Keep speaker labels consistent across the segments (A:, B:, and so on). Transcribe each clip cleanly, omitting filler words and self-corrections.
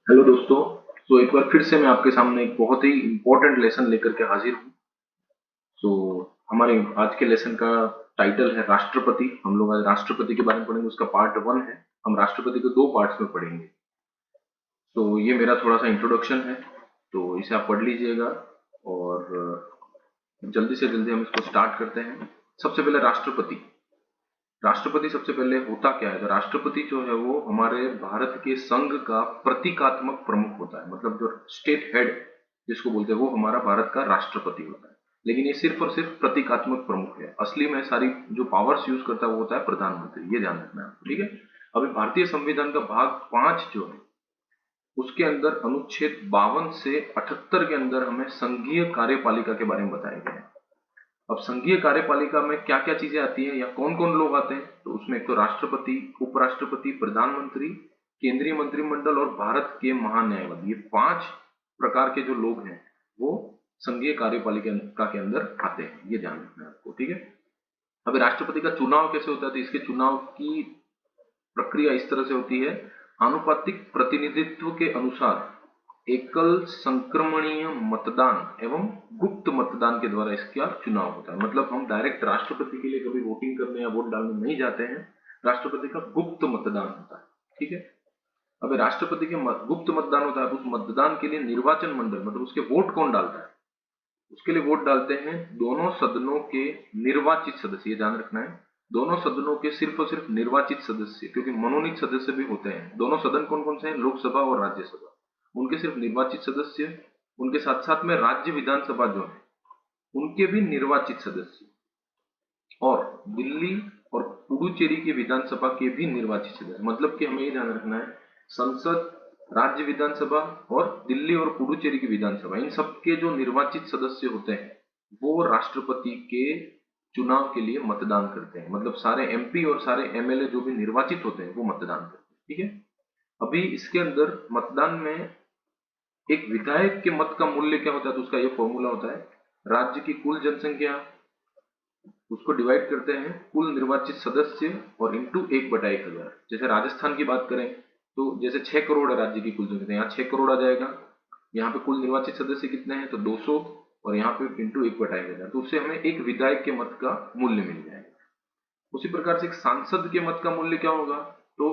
A: Hello दोस्तों। एक बार फिर से मैं आपके सामने एक बहुत ही इम्पोर्टेंट लेसन लेकर के हाजिर हूँ। सो हमारे आज के लेसन का टाइटल है राष्ट्रपति। हम लोग आज राष्ट्रपति के बारे में पढ़ेंगे, उसका पार्ट वन है। हम राष्ट्रपति को दो पार्ट्स में पढ़ेंगे। तो ये मेरा थोड़ा सा इंट्रोडक्शन है, तो इसे आप पढ़ लीजिएगा और जल्दी से जल्दी हम इसको स्टार्ट करते हैं। सबसे पहले राष्ट्रपति। राष्ट्रपति सबसे पहले होता क्या है? तो राष्ट्रपति जो है वो हमारे भारत के संघ का प्रतीकात्मक प्रमुख होता है, मतलब जो स्टेट हेड जिसको बोलते हैं वो हमारा भारत का राष्ट्रपति होता है। लेकिन ये सिर्फ और सिर्फ प्रतीकात्मक प्रमुख है, असली में सारी जो पावर्स यूज करता है वो होता है प्रधानमंत्री। ये ध्यान रखना है आपको, ठीक है। अभी भारतीय संविधान का भाग 5 जो है उसके अंदर अनुच्छेद 52 से 78 के अंदर हमें संघीय कार्यपालिका के बारे में बताया गया है। अब संघीय कार्यपालिका में क्या क्या चीजें आती हैं या कौन कौन लोग आते हैं, तो उसमें एक तो राष्ट्रपति, उपराष्ट्रपति, प्रधानमंत्री, केंद्रीय मंत्रिमंडल और भारत के महान्यायवादी, ये 5 प्रकार के जो लोग हैं वो संघीय कार्यपालिका के अंदर आते हैं। ये ध्यान रखना है आपको, ठीक है। अभी राष्ट्रपति का चुनाव कैसे होता है? तो इसके चुनाव की प्रक्रिया इस तरह से होती है, आनुपातिक प्रतिनिधित्व के अनुसार एकल संक्रमणीय मतदान एवं गुप्त मतदान के द्वारा इसका चुनाव होता है। मतलब हम डायरेक्ट राष्ट्रपति के लिए कभी वोटिंग करने या वोट डालने नहीं जाते हैं, राष्ट्रपति का गुप्त मतदान होता है, ठीक है। अब राष्ट्रपति के गुप्त मतदान होता है, उस मतदान के लिए निर्वाचन मंडल, मतलब उसके वोट कौन डालता है, उसके लिए वोट डालते हैं दोनों सदनों के निर्वाचित सदस्य। ये ध्यान रखना है, दोनों सदनों के सिर्फ और सिर्फ निर्वाचित सदस्य, क्योंकि मनोनीत सदस्य भी होते हैं। दोनों सदन कौन कौन से हैं? लोकसभा और राज्यसभा। उनके सिर्फ निर्वाचित सदस्य, उनके साथ साथ में राज्य विधानसभा जो है उनके भी निर्वाचित सदस्य, और दिल्ली और पुडुचेरी की विधानसभा के भी निर्वाचित सदस्य। मतलब कि हमें ये ध्यान रखना है, संसद, राज्य विधानसभा और दिल्ली और पुडुचेरी की विधानसभा, इन सबके जो निर्वाचित सदस्य होते हैं वो राष्ट्रपति के चुनाव के लिए मतदान करते हैं। मतलब सारे एमपी और सारे एमएलए जो भी निर्वाचित होते हैं वो मतदान करते हैं, ठीक है। अभी इसके अंदर मतदान में एक विधायक के मत का मूल्य क्या होता है, तो उसका ये फॉर्मूला होता है, राज्य की कुल जनसंख्या, उसको डिवाइड करते हैं कुल निर्वाचित सदस्य और इंटू 1/1000। जैसे राजस्थान की बात करें तो जैसे 6 करोड़ है राज्य की कुल जनसंख्या, यहाँ 6 करोड़ आ जाएगा। यहाँ पे कुल निर्वाचित सदस्य कितने हैं? तो 200, और यहाँ पे इंटू 1/1000, तो उससे हमें एक विधायक के मत का मूल्य मिल जाएगा। उसी प्रकार से एक सांसद के मत का मूल्य क्या होगा? तो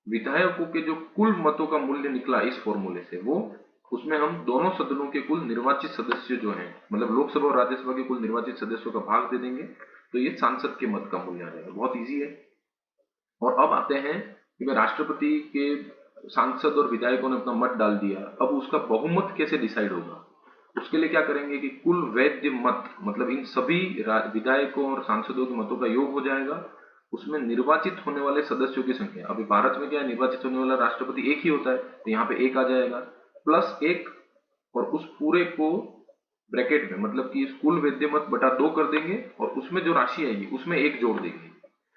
A: विधायकों के जो कुल मतों का मूल्य निकला इस फॉर्मूले से, वो उसमें हम दोनों सदनों के कुल निर्वाचित सदस्य जो हैं, मतलब लोकसभा और राज्यसभा के कुल निर्वाचित सदस्यों का भाग दे देंगे, तो ये सांसद के मत का मूल्य आ जाएगा। बहुत इजी है। और अब आते हैं कि भाई राष्ट्रपति के सांसद और विधायकों ने अपना मत डाल दिया, अब उसका बहुमत कैसे डिसाइड होगा? उसके लिए क्या करेंगे कि कुल वैध मत, मतलब इन सभी विधायकों और सांसदों के मतों का योग हो जाएगा, उसमें निर्वाचित होने वाले सदस्यों की संख्या, अभी भारत में क्या है, निर्वाचित होने वाला राष्ट्रपति एक ही होता है, तो यहाँ पे एक आ जाएगा, प्लस एक, और उस पूरे को ब्रैकेट में, मतलब कि कुल वैध मत बटा 2 कर देंगे और उसमें जो राशि आएगी उसमें एक जोड़ देंगे।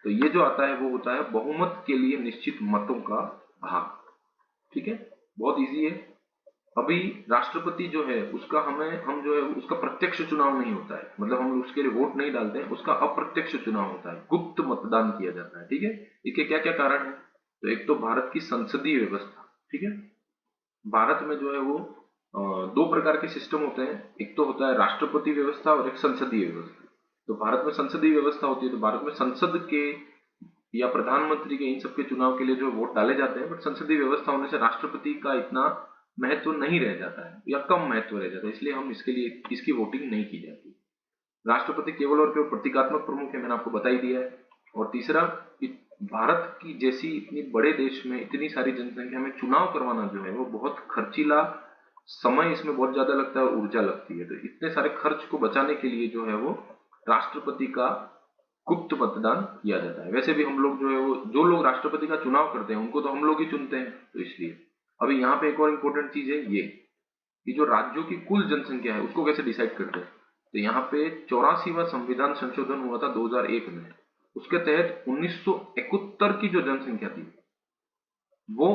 A: तो ये जो आता है वो होता है बहुमत के लिए निश्चित मतों का भाग, ठीक है। बहुत इजी है। अभी राष्ट्रपति जो है उसका हम जो है उसका प्रत्यक्ष चुनाव नहीं होता है, मतलब हम उसके लिए वोट नहीं डालते हैं, उसका अप्रत्यक्ष चुनाव होता है, गुप्त मतदान किया जाता है, ठीक है। इसके क्या क्या कारण है? तो एक तो भारत की संसदीय व्यवस्था, ठीक है। भारत में जो है वो दो प्रकार के सिस्टम होते हैं, एक तो होता है राष्ट्रपति व्यवस्था और एक संसदीय व्यवस्था। तो भारत में संसदीय व्यवस्था होती है, तो भारत में संसद के या प्रधानमंत्री के इन सबके चुनाव के लिए जो वोट डाले जाते हैं, बट संसदीय व्यवस्था होने से राष्ट्रपति का इतना महत्व नहीं रह जाता है या कम महत्व रह जाता है, इसलिए हम इसके लिए इसकी वोटिंग नहीं की जाती। राष्ट्रपति केवल और केवल प्रतीकात्मक प्रमुख है, मैंने आपको बता ही दिया है। और तीसरा, भारत की जैसी इतनी बड़े देश में इतनी सारी जनसंख्या में चुनाव करवाना जो है वो बहुत खर्चीला, समय इसमें बहुत ज्यादा लगता है और ऊर्जा लगती है, तो इतने सारे खर्च को बचाने के लिए जो है वो राष्ट्रपति का गुप्त मतदान किया जाता है। वैसे भी हम लोग जो है वो जो लोग राष्ट्रपति का चुनाव करते हैं उनको तो हम लोग ही चुनते हैं, तो इसलिए। अभी यहाँ पे एक और इम्पोर्टेंट चीज है ये, कि जो राज्यों की कुल जनसंख्या है उसको कैसे डिसाइड करते हैं। तो यहाँ पे 84वां संविधान संशोधन हुआ था 2001 में, उसके तहत 1971 की जो जनसंख्या थी, वो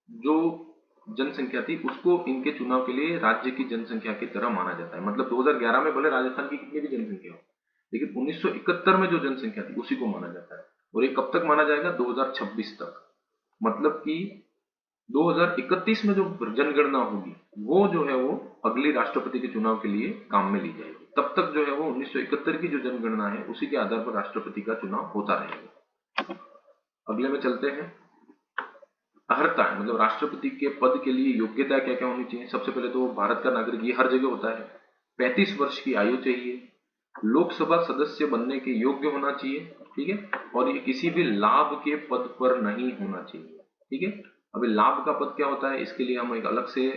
A: जो जनसंख्या थी उसको इनके चुनाव के लिए राज्य की जनसंख्या की तरह माना जाता है। मतलब 2011 में भले राजस्थान की कितनी भी जनसंख्या हो, लेकिन 1971 में जो जनसंख्या थी उसी को माना जाता है। और ये कब तक माना जाएगा? 2026 तक। मतलब कि 2031 में जो जनगणना होगी वो जो है वो अगली राष्ट्रपति के चुनाव के लिए काम में ली जाएगी। तब तक जो है वो 1971 की जो जनगणना है उसी के आधार पर राष्ट्रपति का चुनाव होता रहेगा। अगले में चलते हैं। अर्हता है मतलब राष्ट्रपति के पद के लिए योग्यता क्या क्या होनी चाहिए। सबसे पहले तो भारत का नागरिक, ये हर जगह होता है। 35 वर्ष की आयु चाहिए, लोकसभा सदस्य बनने के योग्य होना चाहिए, ठीक है, और ये किसी भी लाभ के पद पर नहीं होना चाहिए, ठीक है। अभी लाभ का पद क्या होता है इसके लिए हम एक अलग से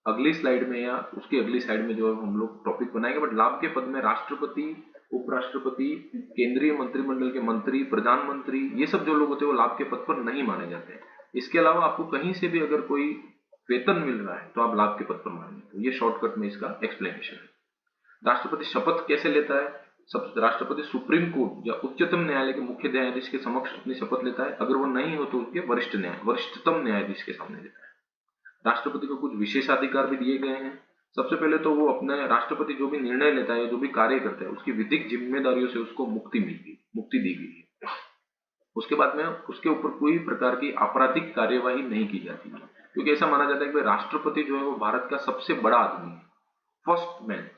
A: अगली स्लाइड में या उसकी अगली स्लाइड में जो है हम लोग टॉपिक बनाएंगे। बट लाभ के पद में राष्ट्रपति, उपराष्ट्रपति, केंद्रीय मंत्रिमंडल के मंत्री, प्रधानमंत्री, ये सब जो लोग होते हैं वो लाभ के पद पर नहीं माने जाते हैं। इसके अलावा आपको कहीं से भी अगर कोई वेतन मिल रहा है तो आप लाभ के पद पर मानेंगे। तो ये शॉर्टकट में इसका एक्सप्लेनेशन है। राष्ट्रपति शपथ कैसे लेता है? सब राष्ट्रपति सुप्रीम कोर्ट या उच्चतम न्यायालय के मुख्य न्यायाधीश के समक्ष अपनी शपथ लेता है। अगर वो नहीं हो तो उसके वरिष्ठतम न्यायाधीश के सामने लेता है। राष्ट्रपति को कुछ विशेषाधिकार भी दिए गए हैं। सबसे पहले तो वो अपने राष्ट्रपति जो भी निर्णय लेता है, जो भी कार्य करता है, उसकी विधिक जिम्मेदारियों से उसको मुक्ति दी गई है। उसके बाद में उसके ऊपर कोई प्रकार की आपराधिक कार्यवाही नहीं की जाती है, क्योंकि ऐसा माना जाता है कि राष्ट्रपति जो है वो भारत का सबसे बड़ा आदमी है, फर्स्ट मैन,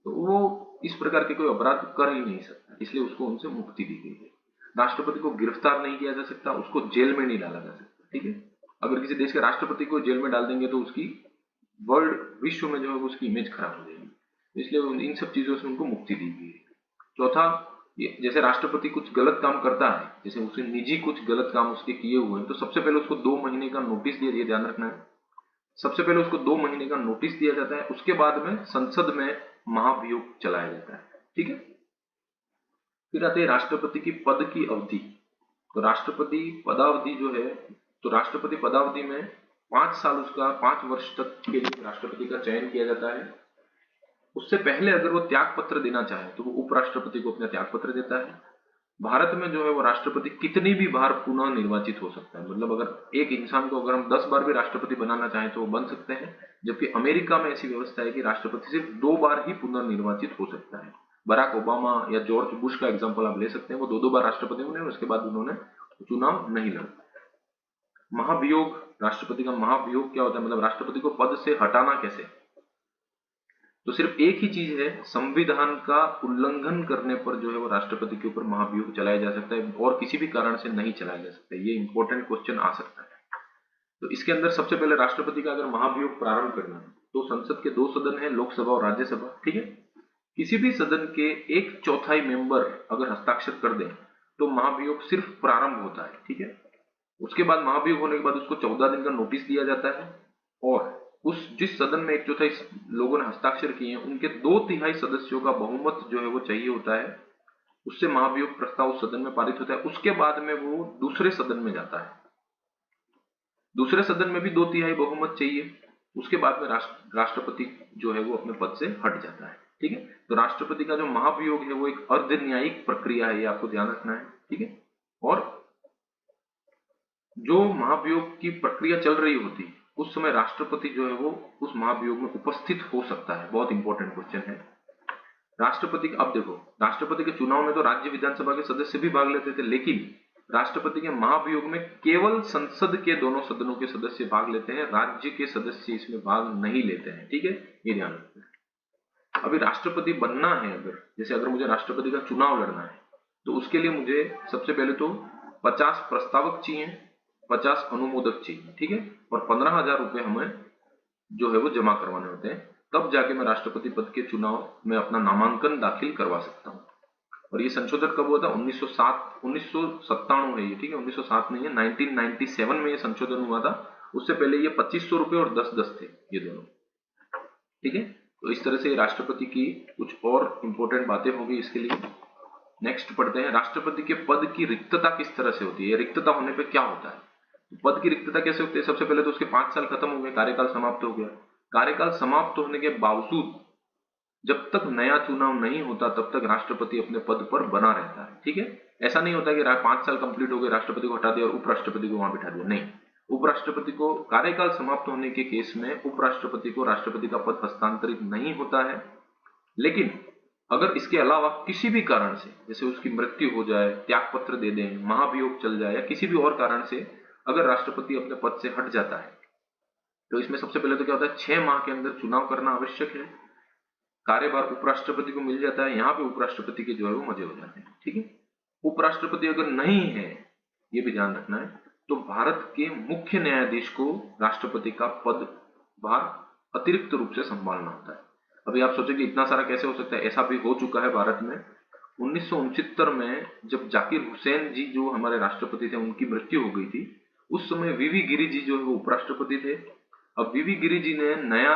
A: तो वो इस प्रकार के कोई अपराध कर ही नहीं सकता, इसलिए उसको उनसे मुक्ति दी गई है। राष्ट्रपति को गिरफ्तार नहीं किया जा सकता, उसको जेल में नहीं डाला जा सकता, ठीक है। अगर किसी देश के राष्ट्रपति को जेल में डाल देंगे तो उसकी विश्व में जो है उसकी इमेज खराब हो जाएगी, इसलिए इन सब चीजों से उनको मुक्ति दी गई है। चौथा, जैसे राष्ट्रपति कुछ गलत काम करता है, जैसे उसे निजी कुछ गलत काम उसके किए हुए हैं, तो सबसे पहले उसको 2 महीने का नोटिस दिया, ये ध्यान रखना है। सबसे पहले उसको 2 महीने का नोटिस दिया जाता है, उसके बाद में संसद में महाभियोग चलाया जाता है, ठीक है। फिर आते हैं राष्ट्रपति की पद की अवधि। तो राष्ट्रपति पदावधि जो है, तो राष्ट्रपति पदावधि में 5 साल, उसका 5 वर्ष तक के लिए राष्ट्रपति का चयन किया जाता है। उससे पहले अगर वो त्याग पत्र देना चाहे तो वो उपराष्ट्रपति को अपना त्याग पत्र देता है। भारत में जो है वो राष्ट्रपति कितनी भी बार पुनः निर्वाचित हो सकता है, मतलब अगर एक इंसान को अगर हम 10 बार भी राष्ट्रपति बनाना चाहें तो वो बन सकते हैं। जबकि अमेरिका में ऐसी व्यवस्था है कि राष्ट्रपति सिर्फ 2 बार ही पुनर्निर्वाचित हो सकता है। बराक ओबामा या जॉर्ज बुश का एग्जाम्पल आप ले सकते हैं, वो 2 बार राष्ट्रपति बने, उसके बाद उन्होंने चुनाव नहीं लड़ा। महाभियोग, राष्ट्रपति का महाभियोग क्या होता है, मतलब राष्ट्रपति को पद से हटाना कैसे। तो सिर्फ एक ही चीज है, संविधान का उल्लंघन करने पर जो है वो राष्ट्रपति के ऊपर महाभियोग चलाया जा सकता है, और किसी भी कारण से नहीं चलाया जा सकता। ये इंपॉर्टेंट क्वेश्चन आ सकता है। तो इसके अंदर सबसे पहले राष्ट्रपति का अगर महाभियोग प्रारंभ करना है तो संसद के 2 सदन है, लोकसभा और राज्यसभा, ठीक है। किसी भी सदन के 1/4 मेंबर अगर हस्ताक्षर कर दें तो महाभियोग सिर्फ प्रारंभ होता है, ठीक है। उसके बाद महाभियोग होने के बाद उसको 14 दिन का नोटिस दिया जाता है, और उस जिस सदन में 1/4 लोगों ने हस्ताक्षर किए हैं उनके 2/3 सदस्यों का बहुमत जो है वो चाहिए होता है, उससे महाभियोग प्रस्ताव उस सदन में पारित होता है। उसके बाद में वो दूसरे सदन में जाता है, दूसरे सदन में भी 2/3 बहुमत चाहिए। उसके बाद में राष्ट्रपति जो है वो अपने पद से हट जाता है, ठीक है। तो राष्ट्रपति का जो महाभियोग है वो एक अर्ध न्यायिक प्रक्रिया है, ये आपको ध्यान रखना है, ठीक है। और जो महाभियोग की प्रक्रिया चल रही होती है उस समय राष्ट्रपति जो है वो उस महाभियोग में उपस्थित हो सकता है। बहुत इंपॉर्टेंट क्वेश्चन है। राष्ट्रपति, अब देखो, राष्ट्रपति के चुनाव में तो राज्य विधानसभा के सदस्य भी भाग लेते थे, लेकिन राष्ट्रपति के महाभियोग में केवल संसद के दोनों सदनों के सदस्य भाग लेते हैं, राज्य के सदस्य इसमें भाग नहीं लेते हैं, ठीक है, ये ध्यान रखना है। अभी राष्ट्रपति बनना है, अगर जैसे अगर मुझे राष्ट्रपति का चुनाव लड़ना है तो उसके लिए मुझे सबसे पहले तो 50 प्रस्तावक चाहिए, 50 अनुमोदक चाहिए, ठीक है, और 15,000 रुपए हमें जो है वो जमा करवाने होते हैं, तब जाके मैं राष्ट्रपति पद के चुनाव में अपना नामांकन दाखिल करवा सकता हूँ। और ये संशोधन कब हुआ था? 1997 है ये, ठीक है, 1907 नहीं है, 1997 में ये संशोधन हुआ था। उससे पहले ये 2500 रुपए और 10-10 थे, ये दोनों, ठीक है। तो इस तरह से राष्ट्रपति की कुछ और इंपॉर्टेंट बातें होगी इसके लिए। नेक्स्ट पढ़ते हैं, राष्ट्रपति के पद की रिक्तता किस तरह से होती है, रिक्तता होने पे क्या होता है। पद की रिक्तता कैसे होती है? सबसे पहले तो उसके 5 साल खत्म हो गए, कार्यकाल समाप्त हो गया। कार्यकाल समाप्त होने के बावजूद जब तक नया चुनाव नहीं होता तब तक राष्ट्रपति अपने पद पर बना रहता है, ठीक है। ऐसा नहीं होता कि 5 साल कंप्लीट हो गए, राष्ट्रपति को हटा दिया और उपराष्ट्रपति को वहां बिठा दिया, नहीं। उपराष्ट्रपति को कार्यकाल समाप्त होने के केस में उपराष्ट्रपति को राष्ट्रपति का पद हस्तांतरित नहीं होता है। लेकिन अगर इसके अलावा किसी भी कारण से, जैसे उसकी मृत्यु हो जाए, त्याग पत्र दे दें, महाभियोग चल जाए, या किसी भी और कारण से अगर राष्ट्रपति अपने पद से हट जाता है तो इसमें सबसे पहले तो क्या होता है, 6 माह के अंदर चुनाव करना आवश्यक है। कार्यभार उपराष्ट्रपति को मिल जाता है। यहाँ पे उपराष्ट्रपति के जो है वो मजे हो जाते हैं। ठीक है, उपराष्ट्रपति अगर नहीं है, ये भी ध्यान रखना है, तो भारत के मुख्य न्यायाधीश को राष्ट्रपति का पदभार अतिरिक्त रूप से संभालना होता है। अभी आप सोचेंगे इतना सारा कैसे हो सकता है, ऐसा भी हो चुका है भारत में। 1969 में जब जाकिर हुसैन जी जो हमारे राष्ट्रपति थे उनकी मृत्यु हो गई थी, उस समय वीवी गिरी जी जो है वो उपराष्ट्रपति थे। अब वीवी गिरी जी ने नया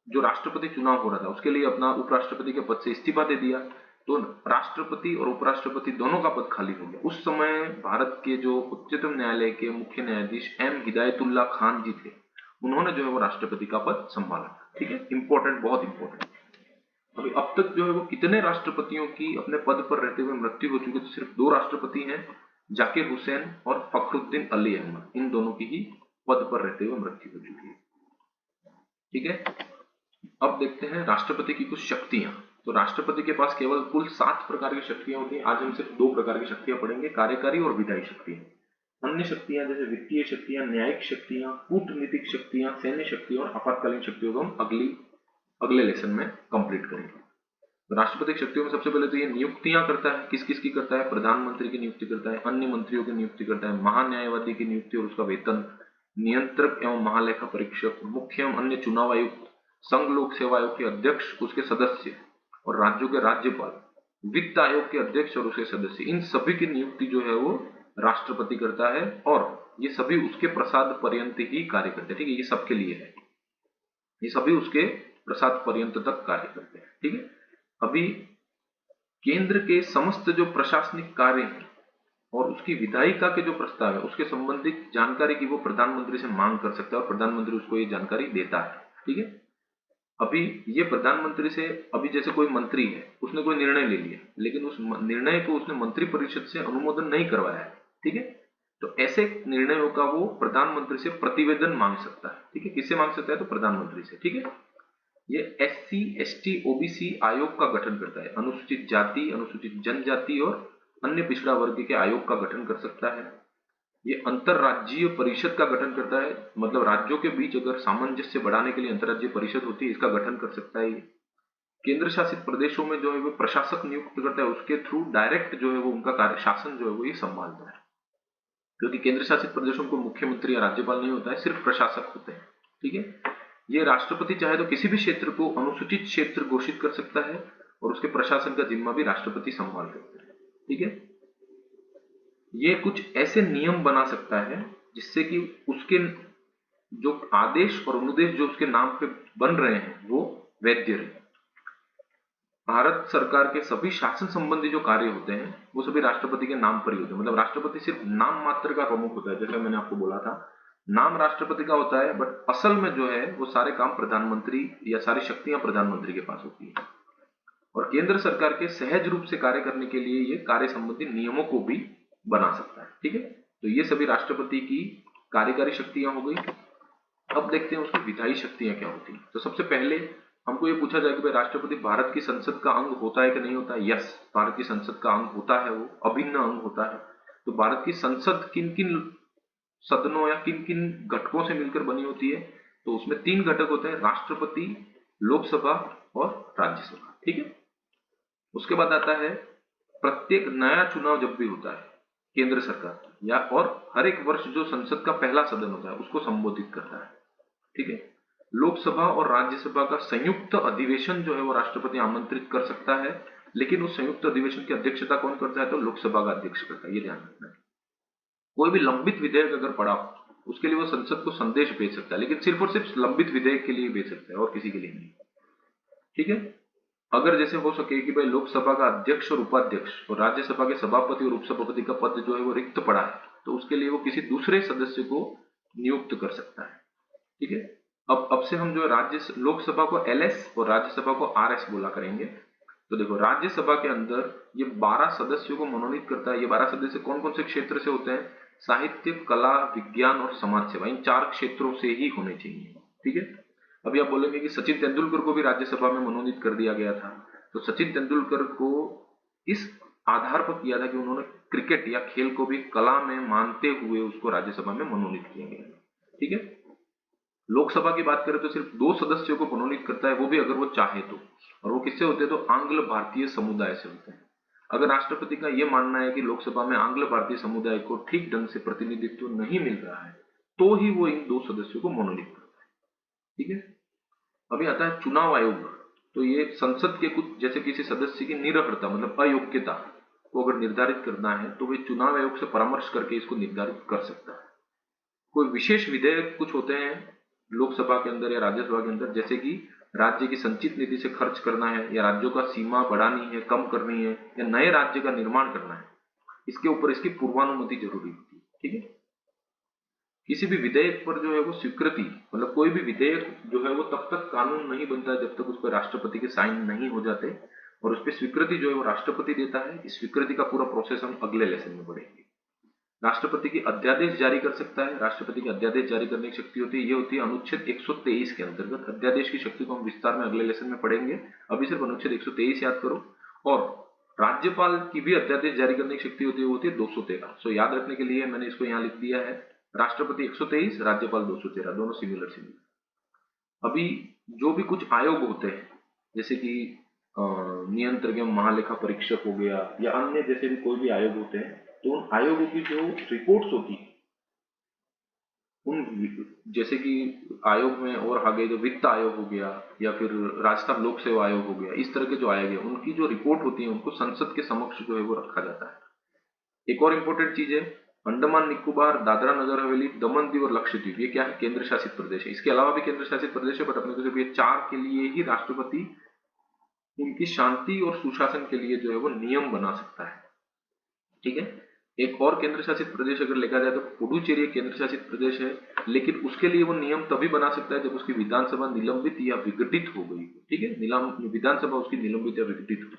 A: जो राष्ट्रपति चुनाव हो रहा था उसके लिए अपना उपराष्ट्रपति के पद से इस्तीफा दे दिया, तो राष्ट्रपति और उपराष्ट्रपति दोनों का पद खाली हो गया। उस समय भारत के जो उच्चतम न्यायालय के मुख्य न्यायाधीश एम हिदायतुल्ला खान जी थे, उन्होंने जो है वो राष्ट्रपति का पद संभाला। ठीक है, इंपॉर्टेंट, बहुत इंपॉर्टेंट। अभी अब तक जो है वो कितने राष्ट्रपतियों की अपने पद पर रहते हुए मृत्यु हो चुकी है, तो सिर्फ 2 राष्ट्रपति हैं, जाकिर हुसैन और फखरुद्दीन अली अहमद, इन दोनों की ही पद पर रहते हुए मृत्यु हो चुकी है। ठीक है, अब देखते हैं राष्ट्रपति की कुछ शक्तियां। तो राष्ट्रपति के पास केवल कुल 7 प्रकार की शक्तियां होती हैं। आज हम सिर्फ 2 प्रकार की शक्तियां पढ़ेंगे, कार्यकारी और विधायी शक्तियां। अन्य शक्तियां जैसे वित्तीय शक्तियां, न्यायिक शक्तियां, कूटनीतिक शक्तियां, सैन्य शक्तियां और आपातकालीन शक्तियों को हम अगले लेसन में कंप्लीट करेंगे। तो राष्ट्रपति की शक्तियों में सबसे पहले तो ये नियुक्तियां करता है। किस किस की करता है? प्रधानमंत्री की नियुक्ति करता है, अन्य मंत्रियों की नियुक्ति करता है, महान्यायवादी की नियुक्ति और उसका वेतन, नियंत्रक एवं महालेखा परीक्षक, मुख्य एवं अन्य चुनाव आयुक्त, संघ लोक सेवा आयोग के अध्यक्ष, उसके सदस्य और राज्यों के राज्यपाल, वित्त आयोग के अध्यक्ष और उसके सदस्य, इन सभी की नियुक्ति जो है वो राष्ट्रपति करता है और ये सभी उसके प्रसाद पर्यंत ही कार्य करते हैं। ठीक है, ये सबके लिए है, ये सभी उसके प्रसाद पर्यंत तक कार्य करते हैं। ठीक है, अभी केंद्र के समस्त जो प्रशासनिक कार्य हैं और उसकी विधायिका के जो प्रस्ताव है उसके संबंधित जानकारी की वो प्रधानमंत्री से मांग कर सकता है और प्रधानमंत्री उसको ये जानकारी देता है। ठीक है, अभी ये प्रधानमंत्री से, अभी जैसे कोई मंत्री है, उसने कोई निर्णय ले लिया लेकिन उस निर्णय को उसने मंत्रिपरिषद से अनुमोदन नहीं करवाया है। ठीक है, तो ऐसे निर्णयों का वो प्रधानमंत्री से प्रतिवेदन मांग सकता है। ठीक है, किससे मांग सकता है? तो प्रधानमंत्री से। ठीक है, ये एससी, एसटी, ओबीसी आयोग का गठन करता है, अनुसूचित जाति, अनुसूचित जनजाति और अन्य पिछड़ा वर्ग के आयोग का गठन कर सकता है। ये अंतरराज्यीय परिषद का गठन करता है, मतलब राज्यों के बीच अगर सामंजस्य बढ़ाने के लिए अंतरराज्यीय परिषद होती है, इसका गठन कर सकता है। केंद्र शासित प्रदेशों में जो है वो प्रशासक नियुक्त करता है, उसके थ्रू डायरेक्ट जो है वो उनका कार्य शासन जो है वो ये संभालता है, क्योंकि केंद्र शासित प्रदेशों को मुख्यमंत्री या राज्यपाल नहीं होता है, सिर्फ प्रशासक होते हैं। ठीक है, ये राष्ट्रपति चाहे तो किसी भी क्षेत्र को अनुसूचित क्षेत्र घोषित कर सकता है और उसके प्रशासन का जिम्मा भी राष्ट्रपति संभाल सकता है। ठीक है, ये कुछ ऐसे नियम बना सकता है जिससे कि उसके जो आदेश और अनुदेश जो उसके नाम पे बन रहे हैं वो वैध रहे। भारत सरकार के सभी शासन संबंधी जो कार्य होते हैं वो सभी राष्ट्रपति के नाम पर ही होते हैं, मतलब राष्ट्रपति सिर्फ नाम मात्र का प्रमुख होता है। जैसे मैंने आपको बोला था, नाम राष्ट्रपति का होता है, बट असल में जो है वो सारे काम प्रधानमंत्री या सारी शक्तियां प्रधानमंत्री के पास होती है। और केंद्र सरकार के सहज रूप से कार्य करने के लिए ये कार्य संबंधी नियमों को भी बना सकता है। ठीक है, तो ये सभी राष्ट्रपति की कार्यकारी शक्तियां हो गई। अब देखते हैं उसकी विधायी शक्तियां क्या होती हैं। तो सबसे पहले हमको ये पूछा जाए कि भाई राष्ट्रपति भारत की संसद का अंग होता है कि नहीं होता है? यस, भारत की संसद का अंग होता है, वो अभिन्न अंग होता है। तो भारत की संसद किन किन सदनों या किन किन घटकों से मिलकर बनी होती है? तो उसमें 3 घटक होते हैं, राष्ट्रपति, लोकसभा और राज्यसभा। ठीक है, उसके बाद आता है प्रत्येक नया चुनाव जब भी होता है केंद्र सरकार या और हर एक वर्ष जो संसद का पहला सदन होता है उसको संबोधित करता है। ठीक है, लोकसभा और राज्यसभा का संयुक्त अधिवेशन जो है वो राष्ट्रपति आमंत्रित कर सकता है, लेकिन उस संयुक्त अधिवेशन की अध्यक्षता कौन करता है? तो लोकसभा का अध्यक्ष करता है, ये ध्यान रखना है। कोई भी लंबित विधेयक अगर पड़ा उसके लिए वो संसद को संदेश भेज सकता है, लेकिन सिर्फ और सिर्फ लंबित विधेयक के लिए भेज सकता है और किसी के लिए नहीं। ठीक है, अगर जैसे हो सके कि भाई लोकसभा का अध्यक्ष और उपाध्यक्ष और राज्यसभा के सभापति और उपसभापति का पद जो है वो रिक्त पड़ा है, तो उसके लिए वो किसी दूसरे सदस्य को नियुक्त कर सकता है। ठीक है, अब से हम जो लोकसभा को एलएस और राज्यसभा को आरएस बोला करेंगे। तो देखो, राज्यसभा के अंदर ये 12 सदस्यों को मनोनीत करता है। ये 12 सदस्य कौन कौन से क्षेत्र से होते हैं? साहित्य, कला, विज्ञान और समाज सेवा, इन 4 क्षेत्रों से ही होने चाहिए। ठीक है, अभी आप बोलेंगे कि सचिन तेंदुलकर को भी राज्यसभा में मनोनीत कर दिया गया था, तो सचिन तेंदुलकर को इस आधार पर किया था कि उन्होंने क्रिकेट या खेल को भी कला में मानते हुए उसको राज्यसभा में मनोनीत किया गया है। ठीक है, लोकसभा की बात करें तो सिर्फ 2 सदस्यों को मनोनीत करता है, वो भी अगर वो चाहे तो, और वो किससे होते हैं तो आंग्ल भारतीय समुदाय से होते हैं। अगर राष्ट्रपति का ये मानना है कि लोकसभा में आंग्ल भारतीय समुदाय को ठीक ढंग से प्रतिनिधित्व नहीं मिल रहा है, तो ही वो इन 2 सदस्यों को मनोनीत करता है। ठीक है, अभी आता है चुनाव आयोग। तो ये संसद के कुछ, जैसे किसी सदस्य की निरर्हता मतलब अयोग्यता को अगर निर्धारित करना है तो वे चुनाव आयोग से परामर्श करके इसको निर्धारित कर सकता है। कोई विशेष विधेयक कुछ होते हैं लोकसभा के अंदर या राज्यसभा के अंदर, जैसे कि राज्य की संचित निधि से खर्च करना है, या राज्यों का सीमा बढ़ानी है, कम करनी है, या नए राज्य का निर्माण करना है, इसके ऊपर इसकी पूर्वानुमति जरूरी होती है। ठीक है, किसी भी विधेयक पर जो है वो स्वीकृति, मतलब कोई भी विधेयक जो है वो तब तक कानून नहीं बनता है जब तक उस पर राष्ट्रपति के साइन नहीं हो जाते, और उस पर स्वीकृति जो है वो राष्ट्रपति देता है। इस स्वीकृति का पूरा प्रोसेस हम अगले लेसन में पढ़ेंगे। राष्ट्रपति की अध्यादेश जारी कर सकता है। राष्ट्रपति की अध्यादेश जारी करने की शक्ति होती है, ये होती है अनुच्छेद 123 के अंतर्गत। अध्यादेश की शक्ति को हम विस्तार में अगले लेसन में पढ़ेंगे, अभी सिर्फ अनुच्छेद 123 याद करो। और राज्यपाल की भी अध्यादेश जारी करने की शक्ति होती है, वो होती है 213। सो याद रखने के लिए मैंने इसको यहाँ लिख दिया है, राष्ट्रपति 123, राज्यपाल 213, दोनों सिमिलर सिमिलर। अभी जो भी कुछ आयोग होते हैं, जैसे कि नियंत्रक एवं महालेखा परीक्षक हो गया, या अन्य जैसे भी कोई भी आयोग होते हैं, तो उन आयोगों की जो रिपोर्ट्स होती है, उन जैसे कि आयोग में और आगे जो वित्त आयोग हो गया, या फिर राजस्थान लोक सेवा आयोग हो गया, इस तरह के जो आयोग है उनकी जो रिपोर्ट होती है उनको संसद के समक्ष जो है वो रखा जाता है। एक और इंपॉर्टेंट चीज है, अंडमान निकोबार, दादरा नगर हवेली, दमन दीव और लक्षद्वीप, ये क्या है, केंद्र शासित प्रदेश है। इसके अलावा भी केंद्र शासित प्रदेश है, बट अपने को सिर्फ ये 4 के लिए ही राष्ट्रपति उनकी शांति और सुशासन के लिए जो है वो नियम बना सकता है। ठीक है, एक और केंद्र शासित प्रदेश अगर देखा जाए तो पुडुचेरी एक केंद्र शासित प्रदेश है, लेकिन उसके लिए वो नियम तभी बना सकता है जब उसकी विधानसभा निलंबित या विघटित हो गई। ठीक है, विधानसभा उसकी निलंबित या विघटित हो,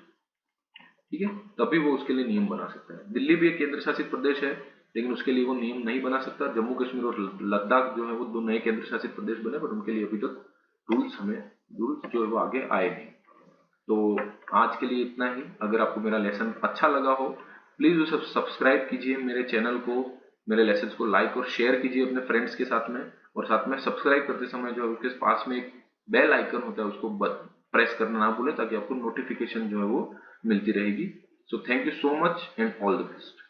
A: ठीक है, तभी वो उसके लिए नियम बना सकता है। दिल्ली भी एक केंद्र शासित प्रदेश है, लेकिन उसके लिए वो नियम नहीं बना सकता। जम्मू कश्मीर और लद्दाख जो है वो 2 नए केंद्र शासित प्रदेश बने, पर उनके लिए अभी तक रूल्स जो है वो आगे आए नहीं। तो आज के लिए इतना ही। अगर आपको मेरा लेसन अच्छा लगा हो, प्लीज उसे सब्सक्राइब कीजिए मेरे चैनल को, मेरे लेसन्स को लाइक और शेयर कीजिए अपने फ्रेंड्स के साथ में, और साथ में सब्सक्राइब करते समय जो है उसके पास में एक बेल आइकन होता है उसको प्रेस करना ना भूलें, ताकि आपको नोटिफिकेशन जो है वो मिलती रहेगी। So thank you so much and all the best.